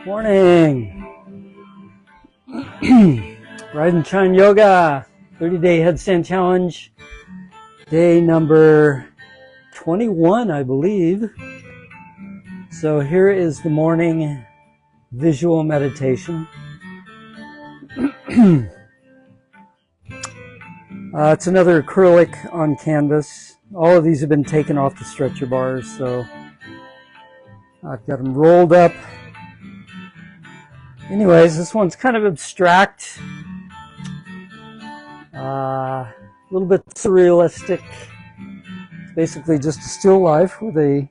Morning. Rise and Shine Yoga 30-day headstand challenge. Day number 21, I believe. So here is the morning visual meditation. It's another acrylic on canvas. All of these have been taken off the stretcher bars, so I've got them rolled up. Anyways, this one's kind of abstract, a little bit surrealistic. It's basically just a still life with a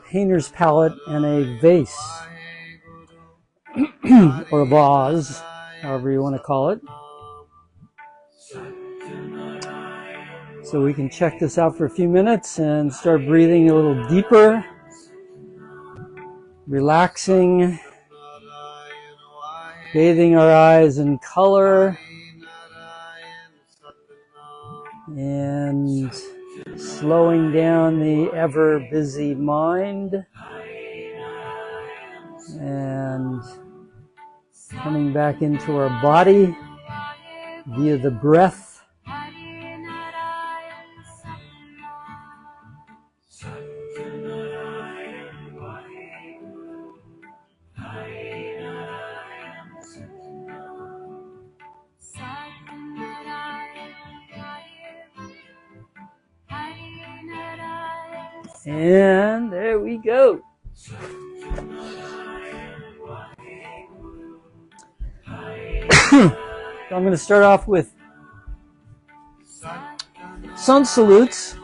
painter's palette and a vase, or a vase, however you want to call it. So we can check this out for a few minutes and start breathing a little deeper, relaxing, bathing our eyes in color, and slowing down the ever busy mind, and coming back into our body via the breath. And there we go. So I'm going to start off with sun salutes.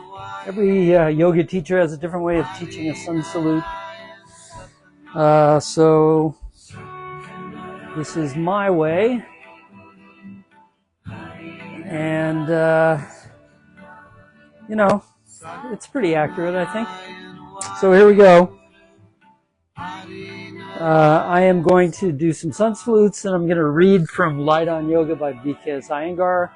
Every yoga teacher has a different way of teaching a sun salute. So this is my way. And, it's pretty accurate, I think. So here we go. I am going to do some sun salutes, and I'm going to read from Light on Yoga by B.K.S. Iyengar.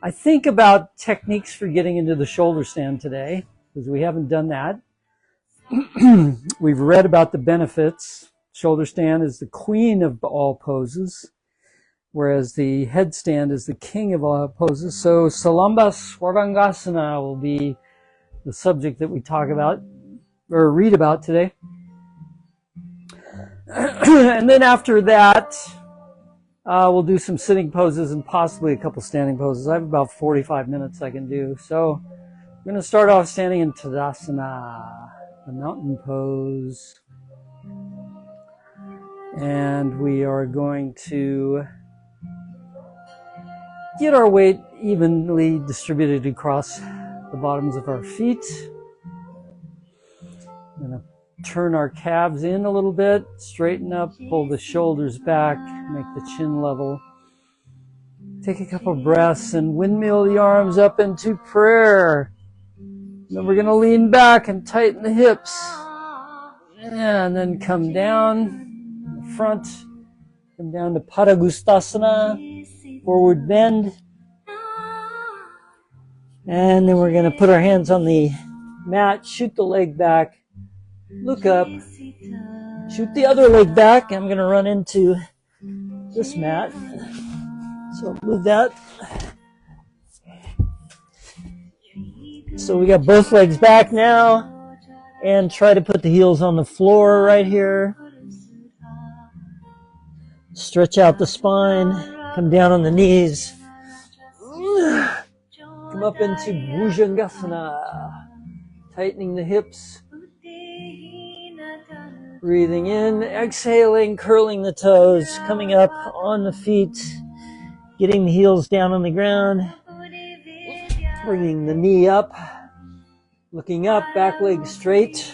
I think about techniques for getting into the shoulder stand today, because we haven't done that. We've read about the benefits. Shoulder stand is the queen of all poses, whereas the headstand is the king of all poses. So Salamba Sirsaana will be the subject that we talk about or read about today. And then after that, we'll do some sitting poses and possibly a couple standing poses. I have about 45 minutes I can do. So I'm going to start off standing in Tadasana, the mountain pose. And we are going to get our weight evenly distributed across the bottoms of our feet. I'm going to turn our calves in a little bit, straighten up, pull the shoulders back, make the chin level. Take a couple of breaths and windmill the arms up into prayer. Then we're going to lean back and tighten the hips. And then come down in the front, come down to Padangusthasana, forward bend. And then we're going to put our hands on the mat, shoot the leg back, look up, shoot the other leg back. I'm going to run into this mat. So move that. So we got both legs back now, and try to put the heels on the floor right here. Stretch out the spine, come down on the knees. Come up into Bhujangasana, tightening the hips. Breathing in, exhaling, curling the toes, coming up on the feet, getting the heels down on the ground, bringing the knee up, looking up, back leg straight,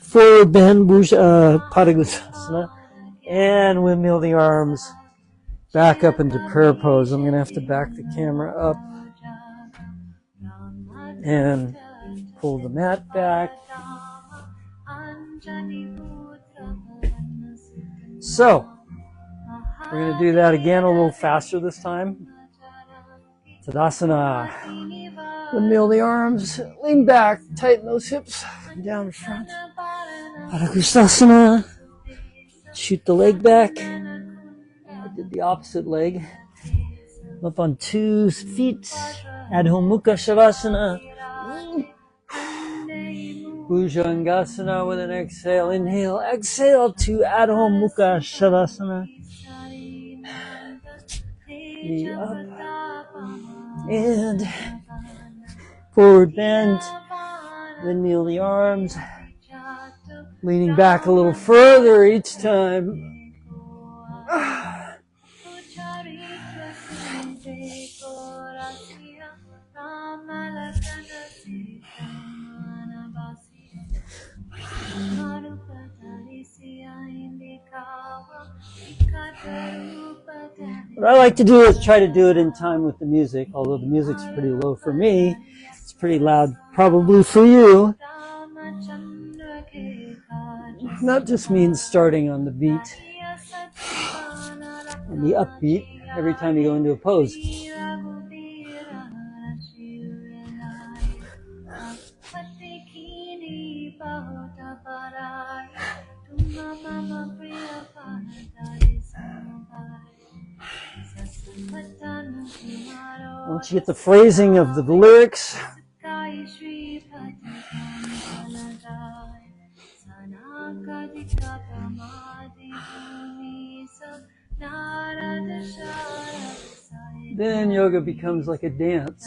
forward bend, Padangusthasana, and windmill the arms back up into prayer pose. I'm going to have to back the camera up and pull the mat back. So, we're going to do that again a little faster this time. Tadasana. Windmill the arms, lean back, tighten those hips, down the front. Kusasana. Shoot the leg back. I did the opposite leg. Up on 2 feet. Adho Mukha Shavasana. Bhujangasana with an exhale. Inhale, exhale to Adho Mukha Shavasana. Knee up. And forward bend. Then kneel the arms. Leaning back a little further each time. What I like to do is try to do it in time with the music, although the music's pretty low for me. It's pretty loud probably for you. That just means starting on the beat, on the upbeat, every time you go into a pose. Once you get the phrasing of the lyrics, then yoga becomes like a dance.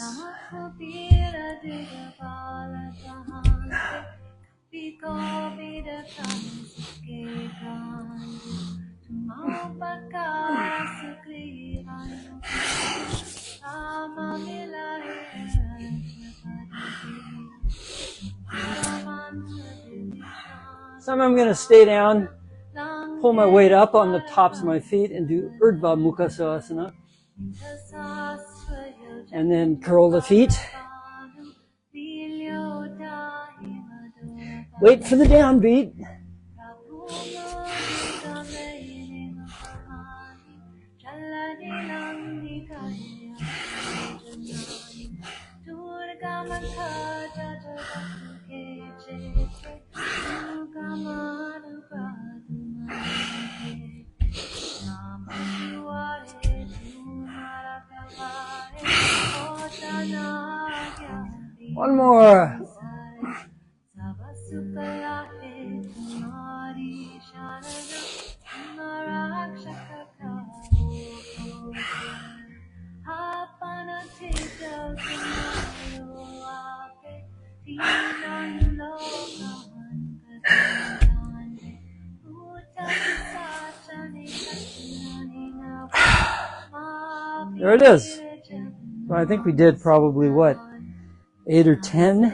Some I'm going to stay down, pull my weight up on the tops of my feet and do Urdhva Mukha Svanasana. And then curl the feet. Wait for the downbeat. One more. There it is. Well, I think we did probably what, 8 or 10.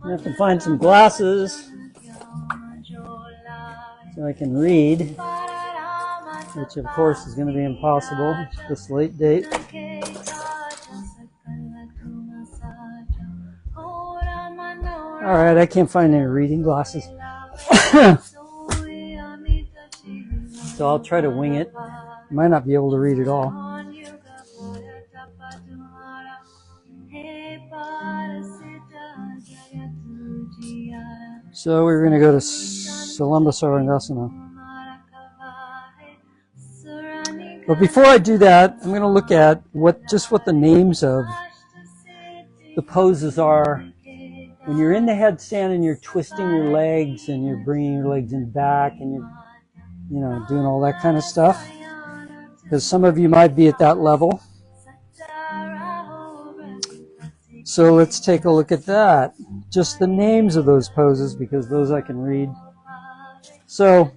I have to find some glasses so I can read, which of course is going to be impossible this late date. All right, I can't find any reading glasses. So I'll try to wing it. I might not be able to read at all. So we're going to go to Salamba Sirsaana. But before I do that, I'm going to look at what the names of the poses are. When you're in the headstand and you're twisting your legs and you're bringing your legs in back and you're, doing all that kind of stuff, because some of you might be at that level. So let's take a look at that. Just the names of those poses, because those I can read. So,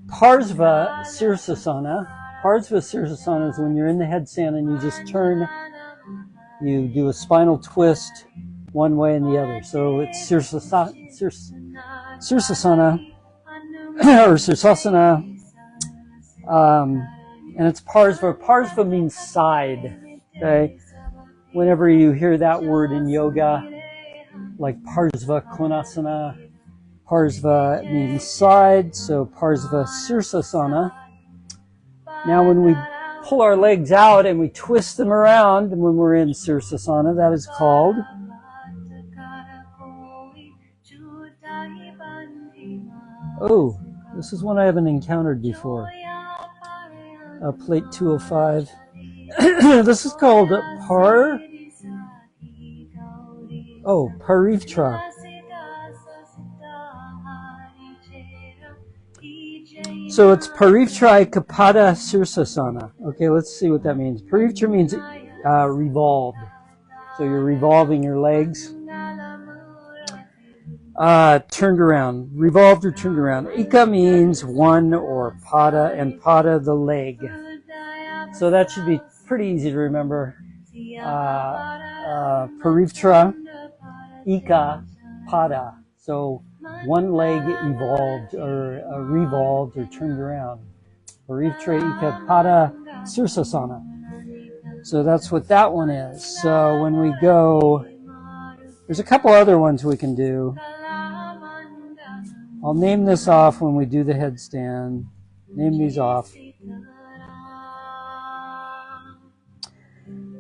Parsva Sirsaana. Parsva Sirsaana is when you're in the headstand and you just turn, you do a spinal twist one way and the other. So it's Sirsaana or Sirsasana. And it's Parsva. Parsva means side. Okay? Whenever you hear that word in yoga, like Parsva Konasana, Parsva means side, so Parsva Sirsaana. Now when we pull our legs out and we twist them around when we're in Sirsaana, that is called oh, this is one I haven't encountered before. Plate 205. This is called Parivtra. So it's Parivtra Kapada Sirsaana. Okay, let's see what that means. Parivtra means revolved. So you're revolving your legs. Turned around. Revolved or turned around. Ika means one or pada, and pada the leg. So that should be pretty easy to remember. Parivtra, Ika, pada. So one leg evolved or revolved or turned around. Parivtra, Ika, pada, Sirsaana. So that's what that one is. So when we go, there's a couple other ones we can do. I'll name this off when we do the headstand. Name these off.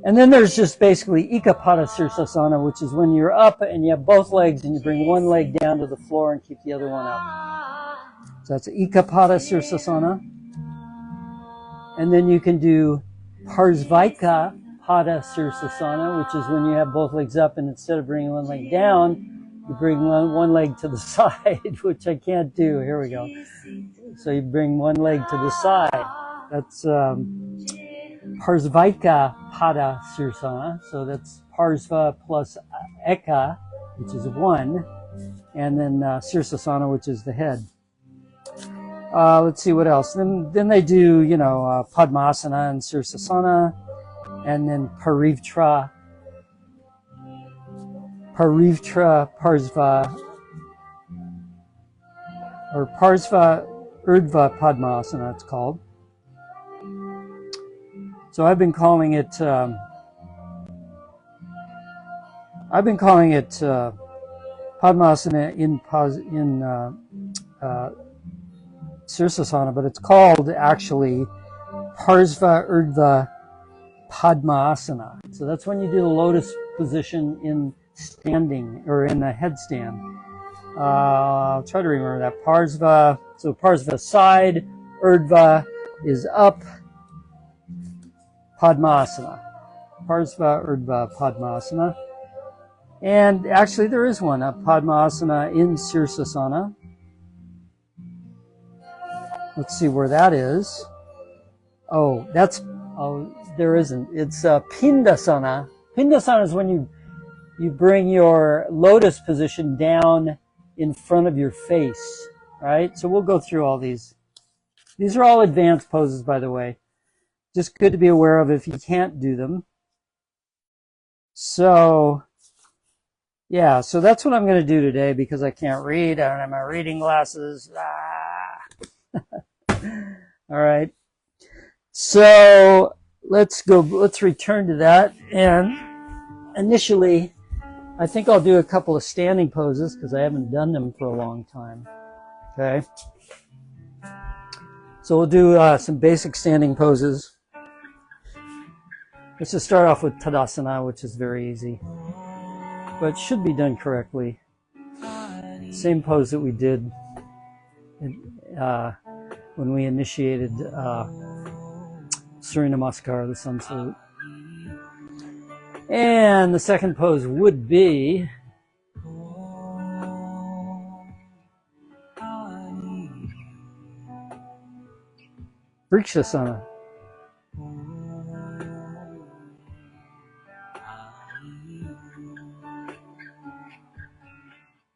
And then there's just basically Ikapada Sirsaana, which is when you're up and you have both legs and you bring one leg down to the floor and keep the other one up. So that's Ikapada Sirsaana. And then you can do Parsvaika Pada Sirsaana, which is when you have both legs up and instead of bringing one leg down, you bring one leg to the side, which I can't do. Here we go. So you bring one leg to the side. That's Parsvaika Pada Sirsaana. So that's Parsva plus Eka, which is one, and then Sirsaana, which is the head. Let's see what else. Then they do, Padmasana and Sirsaana, and then Parivtra, Parsva, or Parsva Urdhva Padmasana, it's called. So I've been calling it Padmasana in Sirsaana, but it's called actually Parsva Urdhva Padmasana. So that's when you do the lotus position in standing or in a headstand. I'll try to remember that. Parsva, so Parsva side, Urdhva is up, Padmasana. Parsva Urdhva Padmasana. And actually there is one, a Padmasana in Sirsaana. Let's see where that is. There isn't. It's Pindasana. Pindasana is when you bring your lotus position down in front of your face, right? So we'll go through all these. These are all advanced poses, by the way. Just good to be aware of if you can't do them. So, yeah, so that's what I'm going to do today because I can't read. I don't have my reading glasses. All right. So let's return to that. And initially, I think I'll do a couple of standing poses because I haven't done them for a long time. Okay. So we'll do some basic standing poses. Let's just start off with Tadasana, which is very easy, but should be done correctly. Same pose that we did when we initiated Surya Namaskar, the sun salute. And the second pose would be Vrikshasana.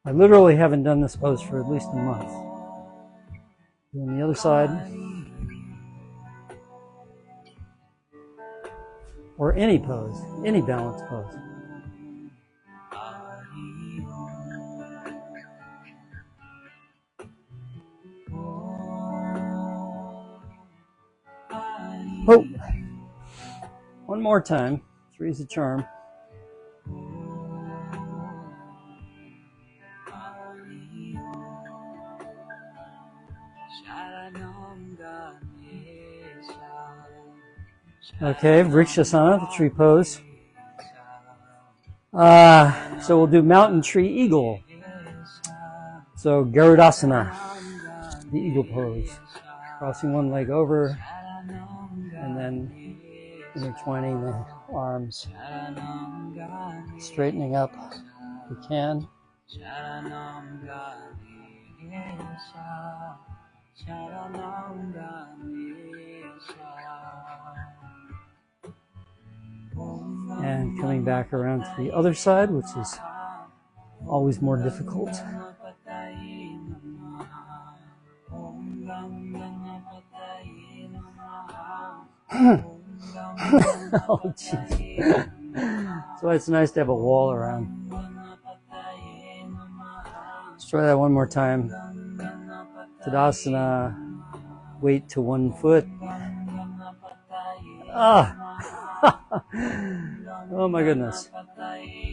I literally haven't done this pose for at least a month. On the other side. Or any pose, any balance pose. Oh, one more time. Three's a charm. Okay, Vrikshasana, the tree pose. So we'll do mountain tree eagle. So Garudasana, the eagle pose. Crossing one leg over and then intertwining the arms. Straightening up if we can. And coming back around to the other side, which is always more difficult. Oh, jeez. So it's nice to have a wall around. Let's try that one more time. Tadasana, weight to 1 foot. Oh my goodness.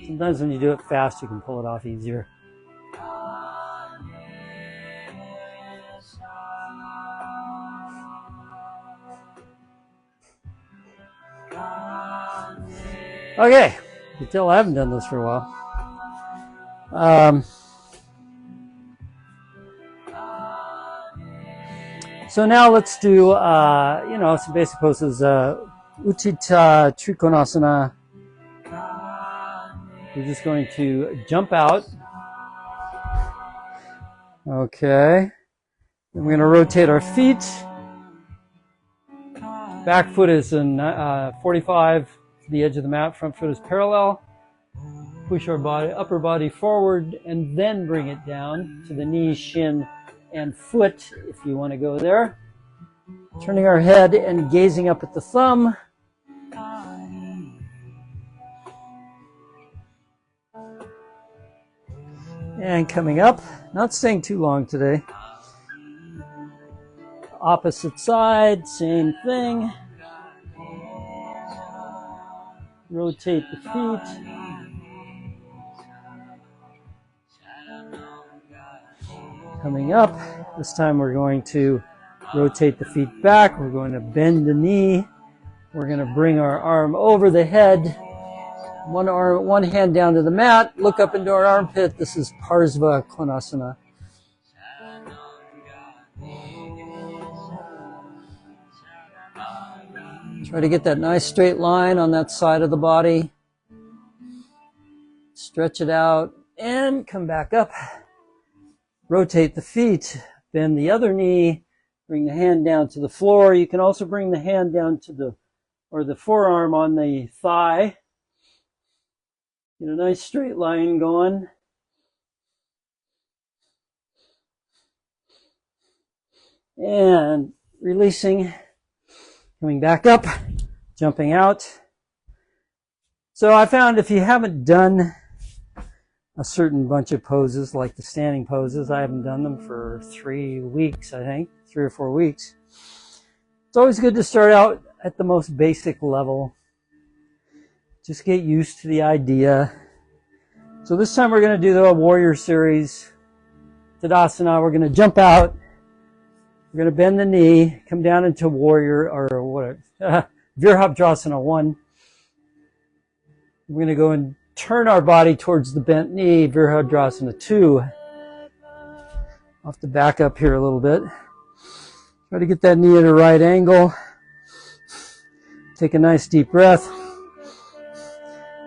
Sometimes when you do it fast, you can pull it off easier. Okay, you can tell I haven't done this for a while. So now let's do, some basic poses. Utthita Trikonasana. We're just going to jump out. Okay. Then we're going to rotate our feet. Back foot is in 45 to the edge of the mat. Front foot is parallel. Push our upper body forward and then bring it down to the knee, shin, and foot if you want to go there. Turning our head and gazing up at the thumb. And coming up, not staying too long today. Opposite side, same thing. Rotate the feet. Coming up, this time we're going to rotate the feet back. We're going to bend the knee. We're going to bring our arm over the head. One hand down to the mat. Look up into our armpit. This is Parsva Konasana. Try to get that nice straight line on that side of the body. Stretch it out and come back up. Rotate the feet. Bend the other knee. Bring the hand down to the floor. You can also bring the hand down to the forearm on the thigh. Get a nice straight line going. And releasing. Coming back up. Jumping out. So I found if you haven't done a certain bunch of poses, like the standing poses, I haven't done them for 3 weeks, I think. 3 or 4 weeks. It's always good to start out at the most basic level. Just get used to the idea. So this time we're going to do the warrior series. Tadasana, we're going to jump out. We're going to bend the knee, come down into warrior, or what? Virabhadrasana 1. We're going to go and turn our body towards the bent knee, Virabhadrasana 2. I'll have to back up here a little bit. Try to get that knee at a right angle. Take a nice deep breath.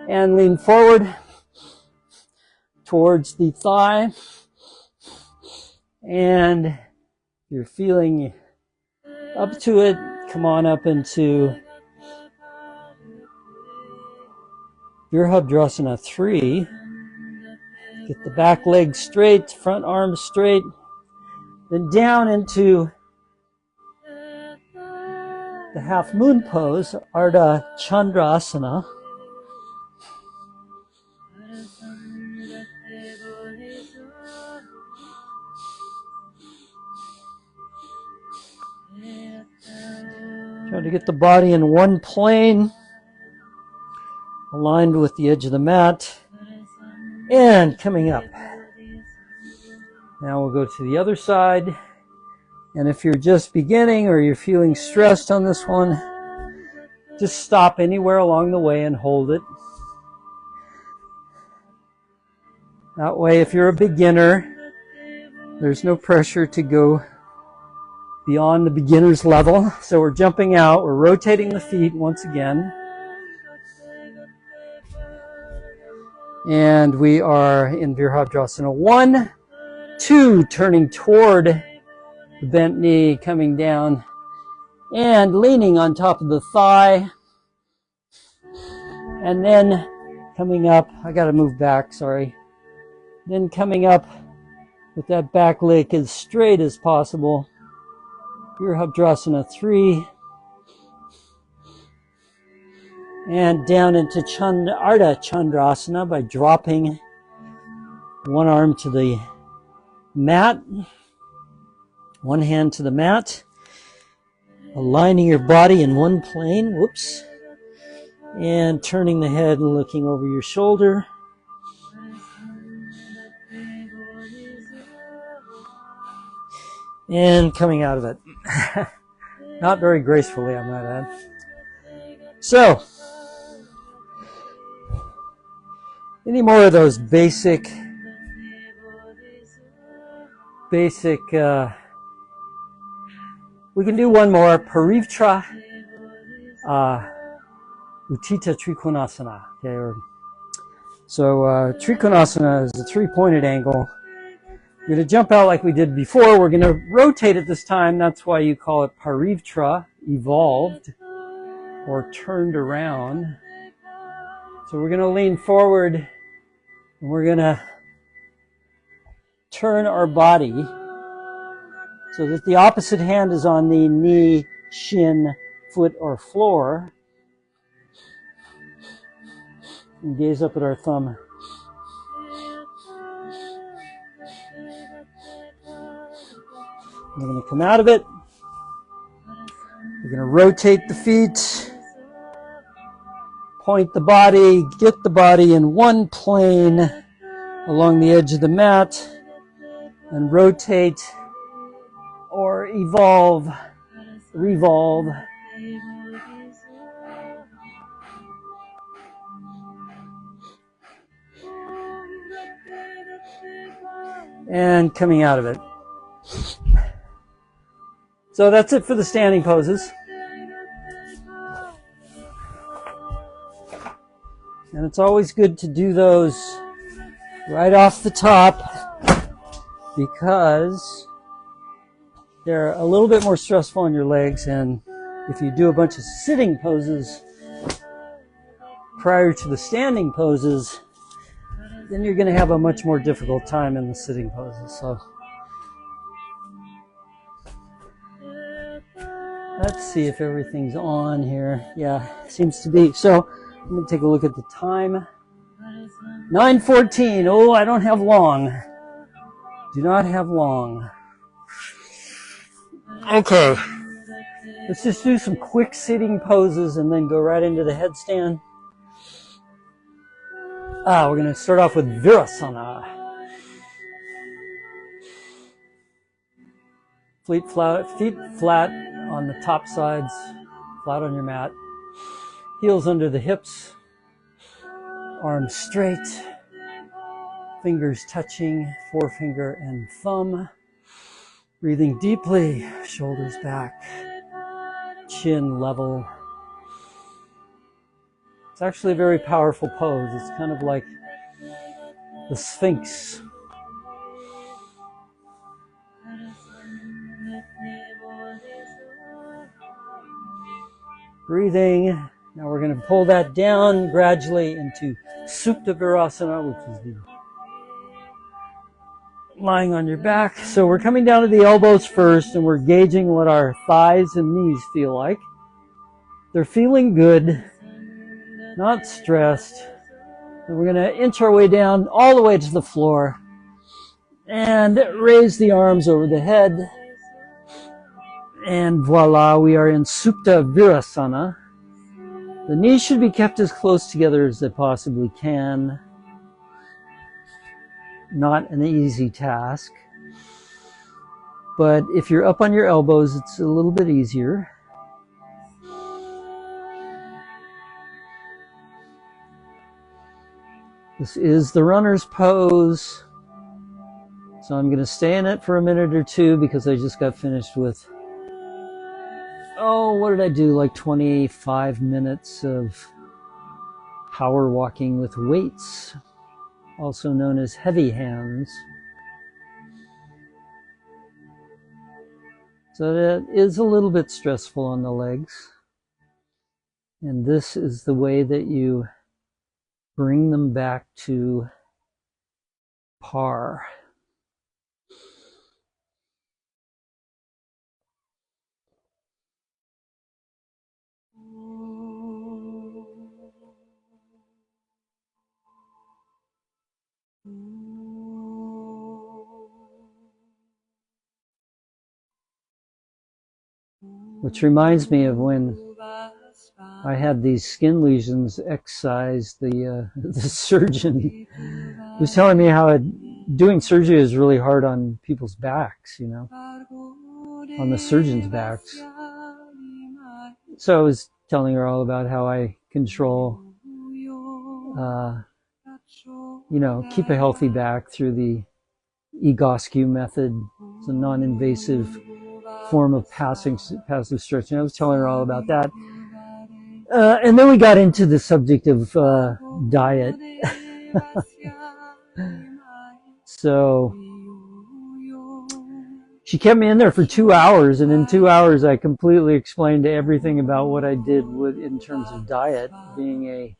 And lean forward towards the thigh. And if you're feeling up to it, come on up into Virabhadrasana 3. Get the back leg straight, front arm straight. Then down into the half moon pose, Ardha Chandrasana. Try to get the body in one plane, aligned with the edge of the mat, and coming up. Now we'll go to the other side. And if you're just beginning or you're feeling stressed on this one, just stop anywhere along the way and hold it. That way, if you're a beginner, there's no pressure to go beyond the beginner's level. So we're jumping out, we're rotating the feet once again. And we are in Virabhadrasana 1, 2, turning toward the bent knee, coming down and leaning on top of the thigh. And then coming up, I gotta move back, sorry. Then coming up with that back leg as straight as possible. Virabhadrasana 3. And down into Ardha Chandrasana by dropping one arm to the mat, one hand to the mat, aligning your body in one plane, whoops, and turning the head and looking over your shoulder. And coming out of it. Not very gracefully, I might add. So, any more of those basic, we can do one more, Parivtra Uttita Trikonasana. Okay, Trikonasana is a three-pointed angle. We're going to jump out like we did before. We're going to rotate it this time. That's why you call it Parivtra, evolved, or turned around. So we're going to lean forward, and we're going to turn our body so that the opposite hand is on the knee, shin, foot, or floor. And gaze up at our thumb. We're going to come out of it. We're going to rotate the feet, point the body, get the body in one plane along the edge of the mat, and rotate or evolve, revolve. And coming out of it. So that's it for the standing poses. And it's always good to do those right off the top because they're a little bit more stressful on your legs, and if you do a bunch of sitting poses prior to the standing poses, then you're going to have a much more difficult time in the sitting poses. So let's see if everything's on here. Yeah, seems to be. So I'm going to take a look at the time. 9:14. Oh, I don't have long. Do not have long. Okay. Let's just do some quick sitting poses and then go right into the headstand. We're going to start off with Virasana. Feet flat on the top sides, flat on your mat. Heels under the hips, arms straight, fingers touching, forefinger and thumb. Breathing deeply, shoulders back, chin level. It's actually a very powerful pose. It's kind of like the Sphinx. Breathing. Now we're going to pull that down gradually into Supta Virasana, which is the lying on your back. So we're coming down to the elbows first, and we're gauging what our thighs and knees feel like. They're feeling good, not stressed. And we're going to inch our way down all the way to the floor and raise the arms over the head. And voila, we are in Supta Virasana. The knees should be kept as close together as they possibly can. Not an easy task. But if you're up on your elbows, it's a little bit easier. This is the runner's pose. So I'm going to stay in it for a minute or two because I just got finished with, what did I do? Like 25 minutes of power walking with weights, also known as heavy hands. So that is a little bit stressful on the legs. And this is the way that you bring them back to par. Which reminds me of when I had these skin lesions excised. The surgeon was telling me how doing surgery is really hard on people's backs, you know, on the surgeon's backs. So I was telling her all about how I control, keep a healthy back through the Egoscue method. It's a non-invasive form of passive stretching. I was telling her all about that. And then we got into the subject of diet. So she kept me in there for 2 hours, and in 2 hours I completely explained everything about what I did in terms of diet, being a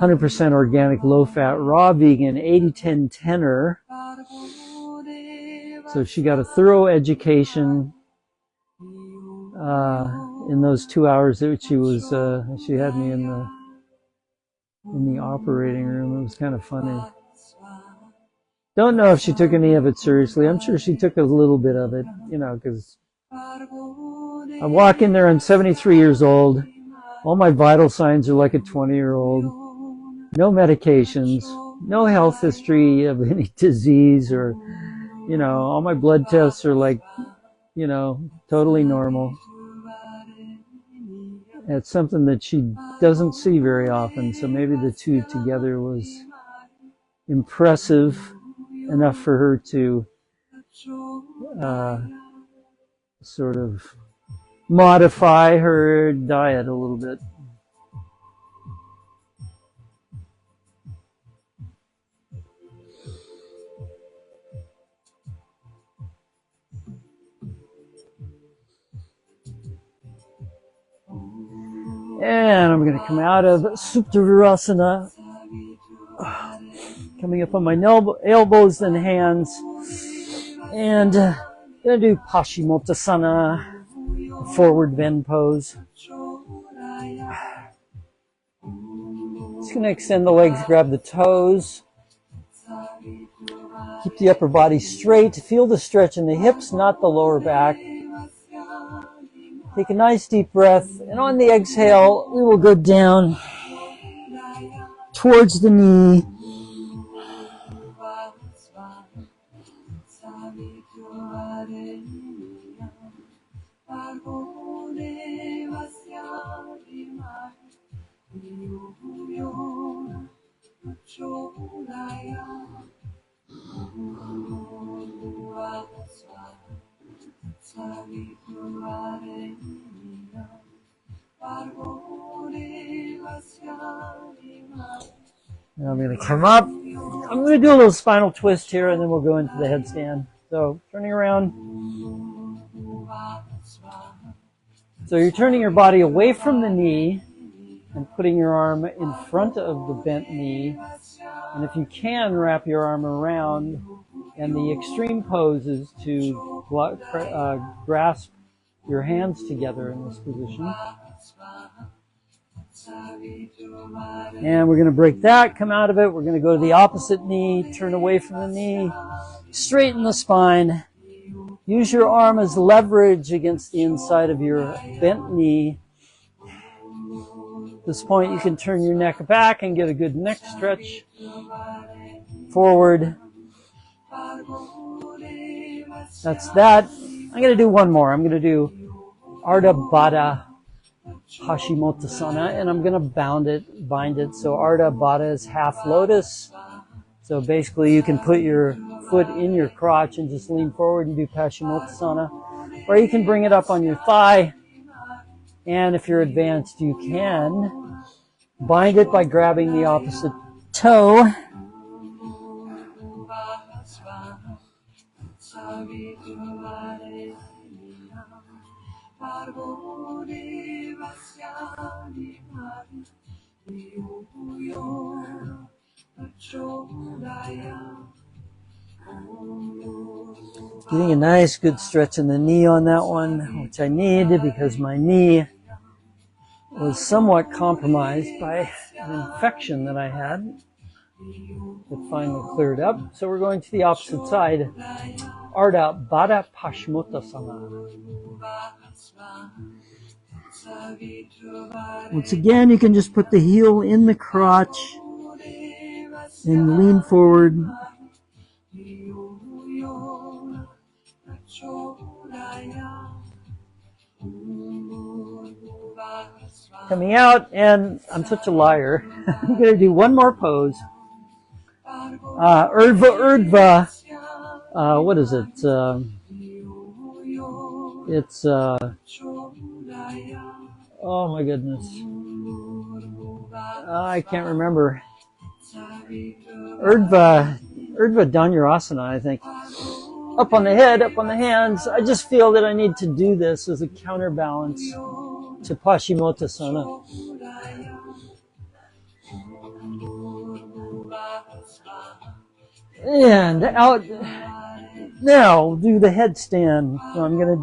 100% organic, low-fat, raw vegan, 80-10-10er. So she got a thorough education in those 2 hours that she had me in the operating room. It was kind of funny. Don't know if she took any of it seriously. I'm sure she took a little bit of it, because I walk in there, I'm 73 years old. All my vital signs are like a 20-year-old. No medications, no health history of any disease, or, all my blood tests are like, totally normal. It's something that she doesn't see very often, so maybe the two together was impressive enough for her to sort of modify her diet a little bit. And I'm going to come out of Supta Virasana, coming up on my elbows and hands, and going to do Paschimottanasana, forward bend pose. Just going to extend the legs, grab the toes, keep the upper body straight, feel the stretch in the hips, not the lower back. Take a nice deep breath, and on the exhale, we will go down towards the knee. And I'm going to come up. I'm going to do a little spinal twist here, and then we'll go into the headstand. So turning around. So you're turning your body away from the knee and putting your arm in front of the bent knee. And if you can, wrap your arm around. And the extreme pose is to grasp your hands together in this position. And we're going to break that, come out of it. We're going to go to the opposite knee, turn away from the knee, straighten the spine. Use your arm as leverage against the inside of your bent knee. At this point, you can turn your neck back and get a good neck stretch. Forward. That's that. I'm going to do one more. I'm going to do Ardha Baddha Paschimottanasana, and I'm going to bind it. So Ardha Baddha is half lotus. So basically you can put your foot in your crotch and just lean forward and do Paschimottanasana. Or you can bring it up on your thigh. And if you're advanced, you can bind it by grabbing the opposite toe. Getting a nice good stretch in the knee on that one, which I need because my knee was somewhat compromised by an infection that I had. It finally cleared up. So we're going to the opposite side. Ardha Baddha Paschimottanasana. Once again, you can just put the heel in the crotch and lean forward. Coming out, and I'm such a liar. I'm going to do one more pose. Urdhva. What is it? It's oh my goodness. I can't remember. Urdhva Dhanurasana, I think. Up on the head, up on the hands. I just feel that I need to do this as a counterbalance to Paschimottanasana. And out. Now, do the headstand. So I'm going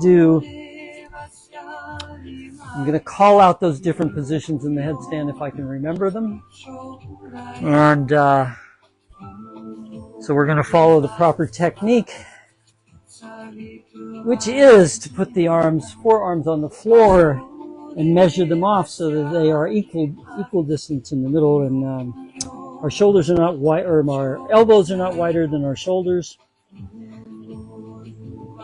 to call out those different positions in the headstand if I can remember them. And so we're going to follow the proper technique, which is to put the forearms on the floor and measure them off so that they are equal distance in the middle, and our shoulders are not wide, or our elbows are not wider than our shoulders.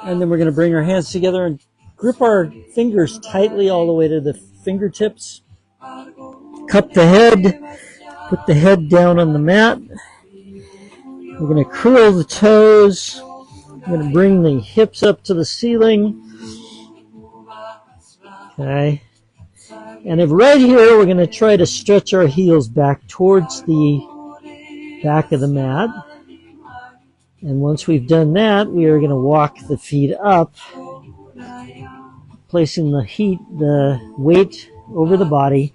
And then we're going to bring our hands together and grip our fingers tightly all the way to the fingertips. Cup the head, put the head down on the mat. We're going to curl the toes. We're going to bring the hips up to the ceiling. Okay. And if right here, we're going to try to stretch our heels back towards the back of the mat. And once we've done that, we are going to walk the feet up, placing the weight over the body.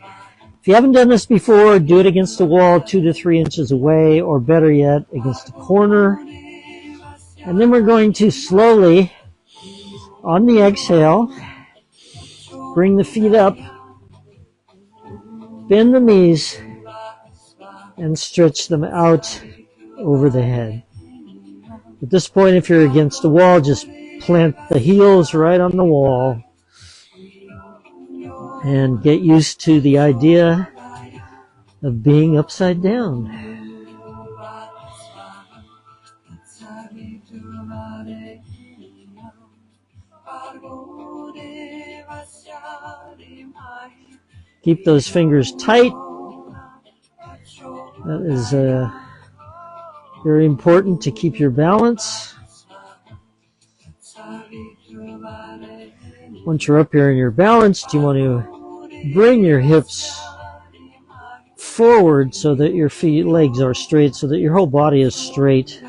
If you haven't done this before, do it against the wall 2 to 3 inches away, or better yet, against a corner. And then we're going to slowly, on the exhale, bring the feet up, bend the knees, and stretch them out over the head. At this point, if you're against the wall, just plant the heels right on the wall and get used to the idea of being upside down. Keep those fingers tight. That is very important to keep your balance. Once you're up here and you're balanced, you want to bring your hips forward so that your legs are straight, so that your whole body is straight.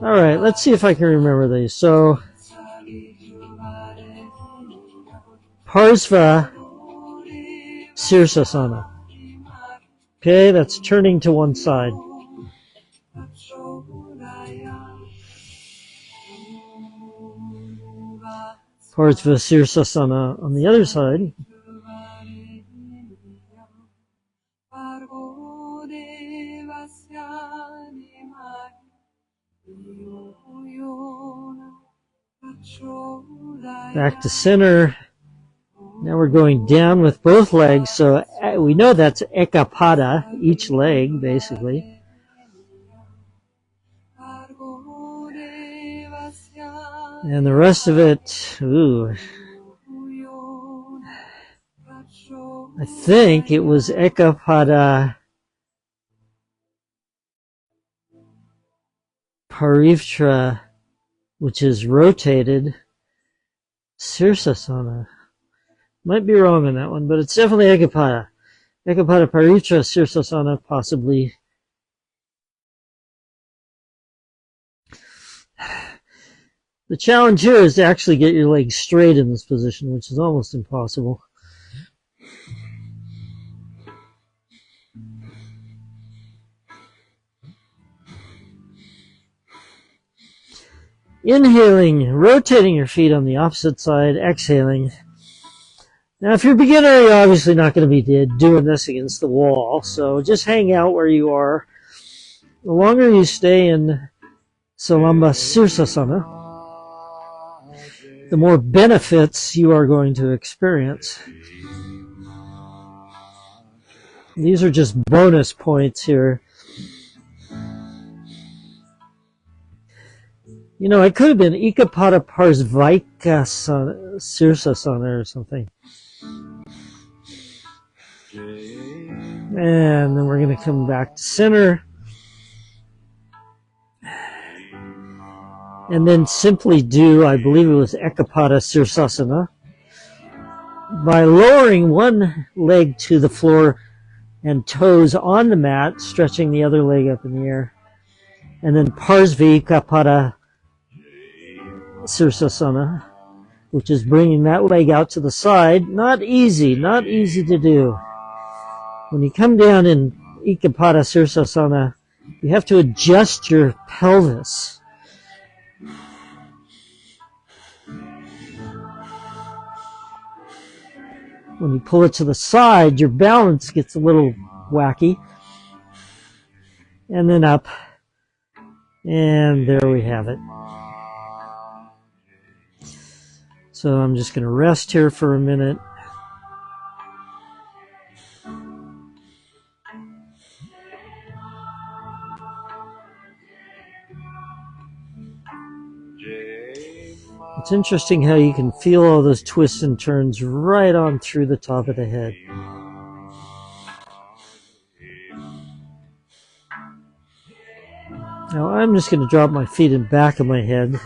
All right, let's see if I can remember these. So, Parsva Sirsaana. Okay, that's turning to one side. Parsva Sirsaana on the other side. Back to center. Now we're going down with both legs, so we know that's ekapada, each leg, basically. And the rest of it, ooh, I think it was Ekapada Parivtra, which is rotated Sirsaana. Might be wrong on that one, but it's definitely Ekapada. Ekapada Parivtra Sirsaana, possibly. The challenge here is to actually get your legs straight in this position, which is almost impossible. Inhaling, rotating your feet on the opposite side, exhaling. Now, if you're a beginner, you're obviously not going to be doing this against the wall, so just hang out where you are. The longer you stay in Salamba Sirsaana, the more benefits you are going to experience. These are just bonus points here. You know, it could have been Ekapada Parsvaika Sirsaana or something. And then we're going to come back to center. And then simply do, I believe it was Ekapada Sirsaana, by lowering one leg to the floor and toes on the mat, stretching the other leg up in the air. And then Parsvaika Sirsaana, which is bringing that leg out to the side. Not easy to do. When you come down in Ekapada Sirsaana, you have to adjust your pelvis. When you pull it to the side, your balance gets a little wacky. And then up. And there we have it. So I'm just going to rest here for a minute. It's interesting how you can feel all those twists and turns right on through the top of the head. Now I'm just going to drop my feet in back of my head.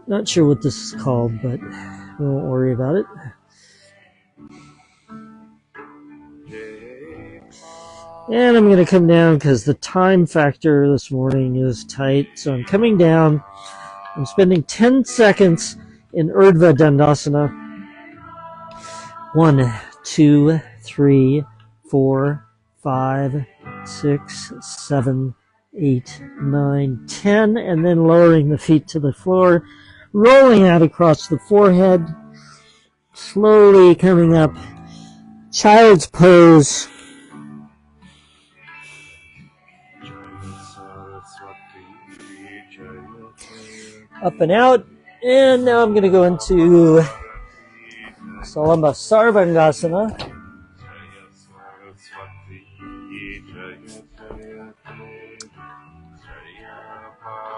Not sure what this is called, but we won't worry about it. And I'm going to come down because the time factor this morning is tight. So I'm coming down. I'm spending 10 seconds in Urdhva Dandasana. 1, 2, 3, 4, 5, 6, 7, 8, 9, 10, and then lowering the feet to the floor, rolling out across the forehead, slowly coming up, child's pose. Up and out, and now I'm going to go into Salamba Sirsaana.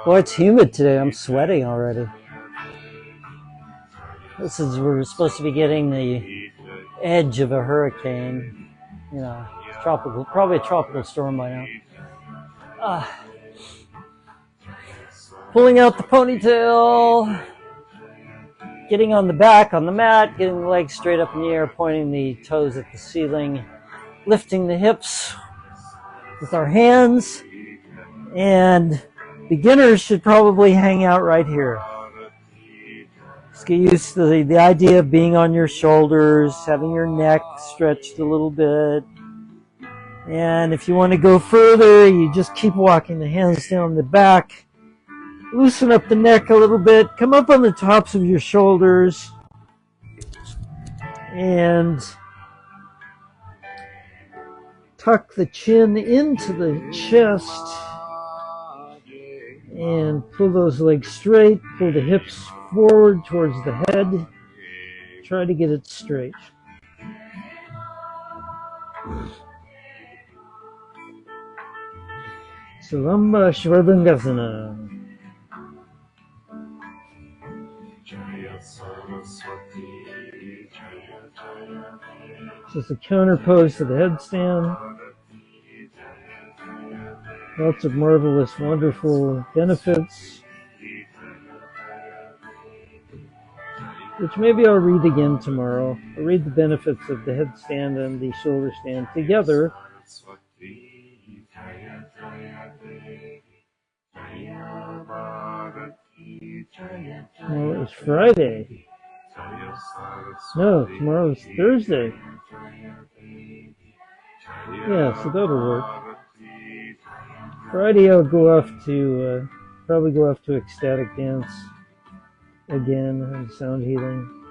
Boy, it's humid today. I'm sweating already. We're supposed to be getting the edge of a hurricane. You know, tropical, probably a tropical storm by now. Pulling out the ponytail, getting on the back on the mat, getting the legs straight up in the air, pointing the toes at the ceiling, lifting the hips with our hands, and beginners should probably hang out right here. Just get used to the idea of being on your shoulders, having your neck stretched a little bit. And if you want to go further, you just keep walking the hands down the back. Loosen up the neck a little bit. Come up on the tops of your shoulders. And tuck the chin into the chest. And pull those legs straight. Pull the hips forward towards the head. Try to get it straight. Salamba Sirsaana. Just a counter pose to the headstand. Lots of marvelous, wonderful benefits, which maybe I'll read again tomorrow. I'll read the benefits of the headstand and the shoulder stand together. Tomorrow is Friday. No, tomorrow is Thursday. Yeah, so that'll work. Friday I'll go off to, probably go off to ecstatic dance again and sound healing,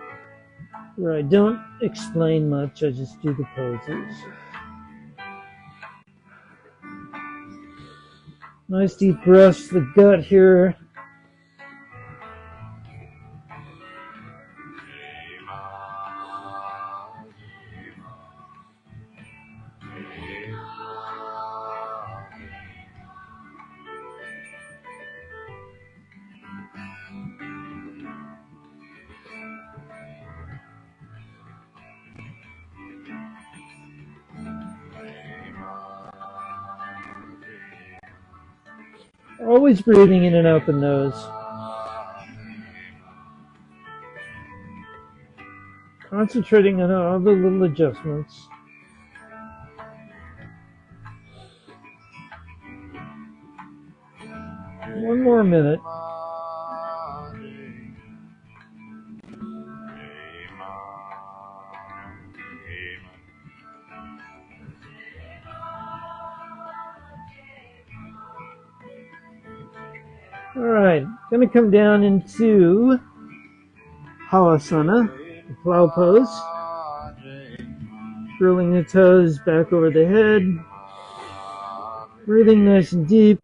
where I don't explain much, I just do the poses. Nice deep breaths to the gut here. Always breathing in and out the nose. Concentrating on all the little adjustments. One more minute. All right, going to come down into Halasana, the plow pose. Curling the toes back over the head. Breathing nice and deep.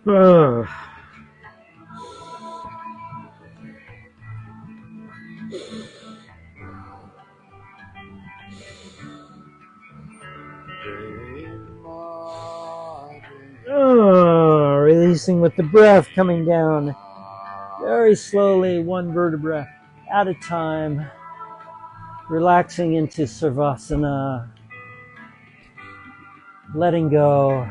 Releasing with the breath, coming down very slowly, one vertebra at a time, relaxing into Savasana, letting go.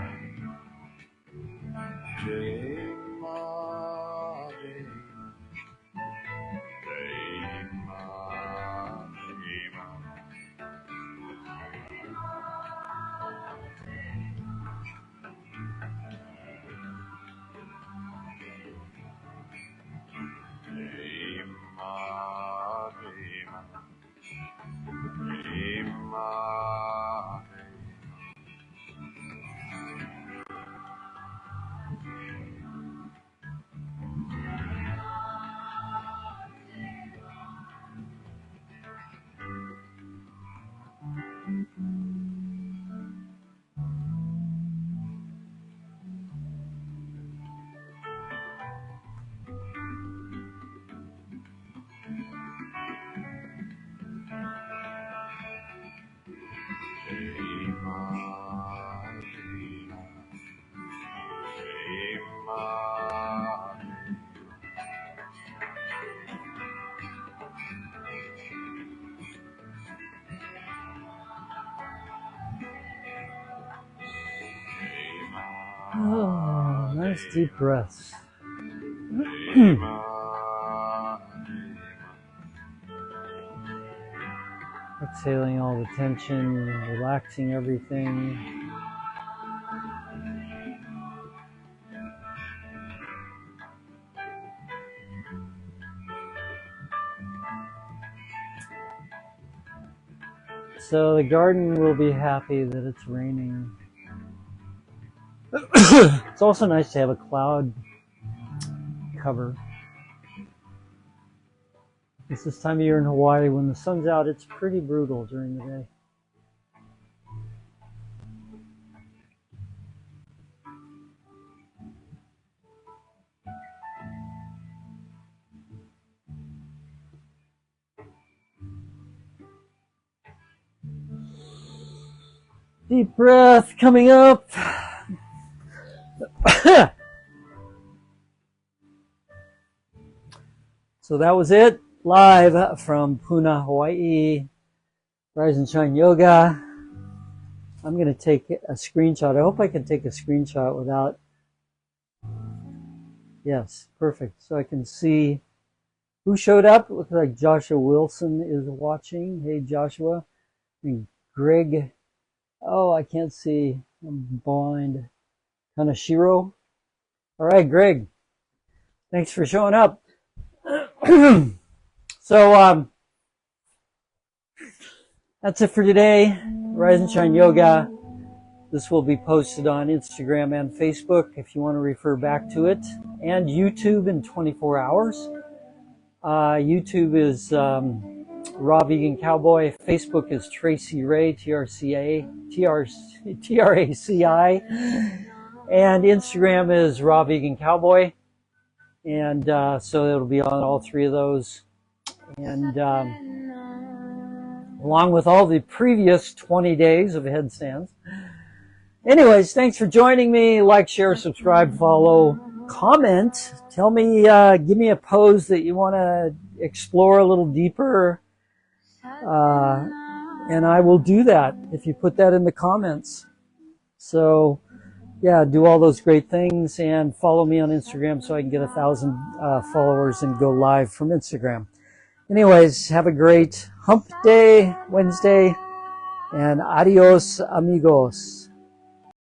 Oh, nice deep breaths. Exhaling all the tension, relaxing everything. So the garden will be happy that it's raining. It's also nice to have a cloud cover. It's this time of year in Hawaii, when the sun's out, it's pretty brutal during the day. Deep breath coming up. So that was it, live from Puna, Hawaii. Rise and Shine Yoga. I'm going to take a screenshot. I hope I can take a screenshot without. Yes, perfect. So I can see who showed up. It looks like Joshua Wilson is watching. Hey, Joshua. And Greg. Oh, I can't see. I'm blind. Kanashiro. All right, Greg. Thanks for showing up. So, that's it for today. Rise and Shine Yoga. This will be posted on Instagram and Facebook if you want to refer back to it, and YouTube in 24 hours. YouTube is Raw Vegan Cowboy. Facebook is Tracy Ray, T-R-A-C-I. And Instagram is Raw Vegan Cowboy. And so it'll be on all three of those. And along with all the previous 20 days of headstands. Anyways, thanks for joining me. Like, share, subscribe, follow, comment. Tell me, give me a pose that you want to explore a little deeper. And I will do that if you put that in the comments. So, yeah, do all those great things and follow me on Instagram so I can get 1,000 followers and go live from Instagram. Anyways, have a great hump day, Wednesday, and adios, amigos.